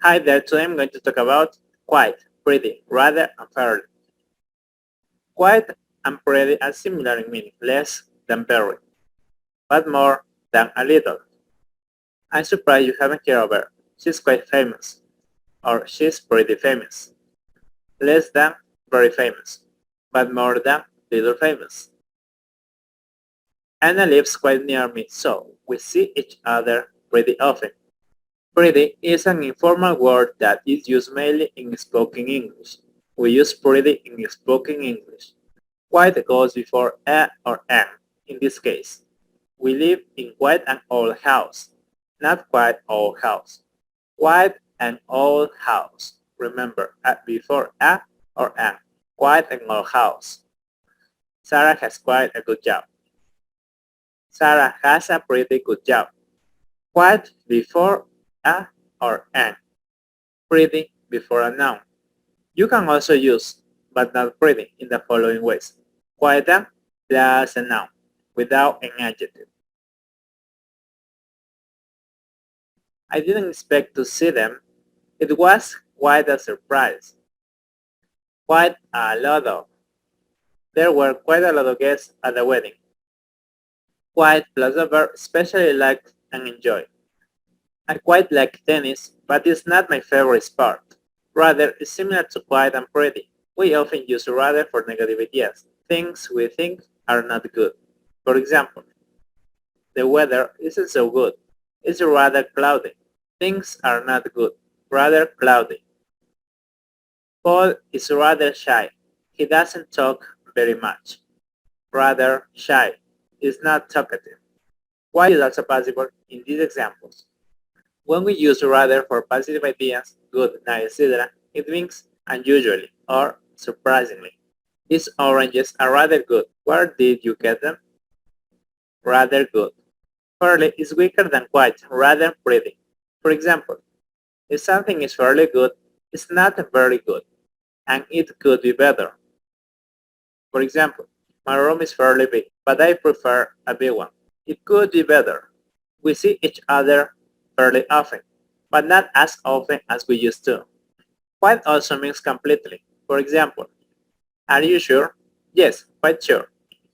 Hi there, today I'm going to talk about quite, pretty, rather, and fairly. Quite and pretty are similar in meaning, less than very, but more than a little. I'm surprised you haven't heard of her. She's quite famous, or she's pretty famous. Less than very famous, but more than little famous. Anna lives quite near me, so we see each other pretty often. Pretty is an informal word that is used mainly in spoken English. We use pretty in spoken English. Quite goes before a or an. In this case, we live in quite an old house, not quite old house. Quite an old house. Remember, before a or an. Quite an old house. Sarah has quite a good job. Sarah has a pretty good job. Quite before a or an. Pretty before a noun. You can also use but not pretty in the following ways. Quite a plus a noun without an adjective. I didn't expect to see them. It was quite a surprise. Quite a lot of. There were quite a lot of guests at the wedding. Quite plus a verb especially liked and enjoyed. I quite like tennis, but it's not my favorite sport. Rather, it's similar to quite and pretty. We often use rather for negative ideas, things we think are not good. For example, the weather isn't so good. It's rather cloudy. Things are not good, rather cloudy. Paul is rather shy. He doesn't talk very much. Rather shy. Is not talkative. Why is also possible in these examples? When we use rather for positive ideas, good, nice, etc., it means unusually or surprisingly. These oranges are rather good. Where did you get them? Rather good. Fairly is weaker than quite, rather pretty. For example, if something is fairly good, it's not very good, and it could be better. For example, my room is fairly big, but I prefer a big one. It could be better. We see each other fairly often, but not as often as we used to. Quite also means completely. For example, are you sure? Yes, quite sure.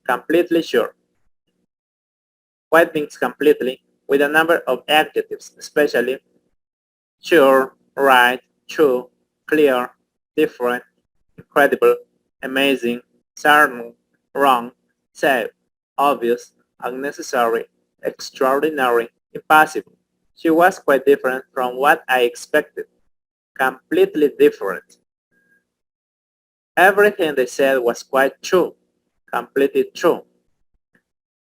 Completely sure. Quite means completely with a number of adjectives, especially sure, right, true, clear, different, incredible, amazing, certain, wrong, safe, obvious, unnecessary, extraordinary, impossible. She was quite different from what I expected. Completely different. Everything they said was quite true. Completely true.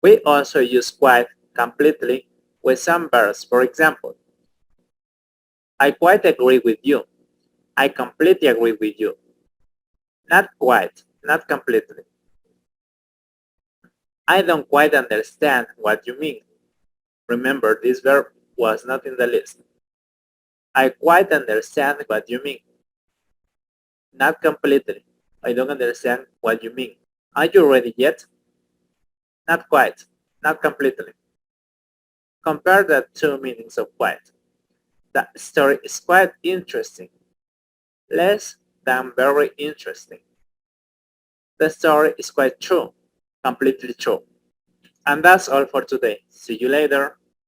We also use quite completely with some verbs. For example, I quite agree with you. I completely agree with you. Not quite, not completely. I don't quite understand what you mean. Remember, this verb was not in the list. I quite understand what you mean. Not completely. I don't understand what you mean. Are you ready yet? Not quite, not completely. Compare the two meanings of quite. The story is quite interesting. Less than very interesting. The story is quite true. Completely true. And that's all for today. See you later.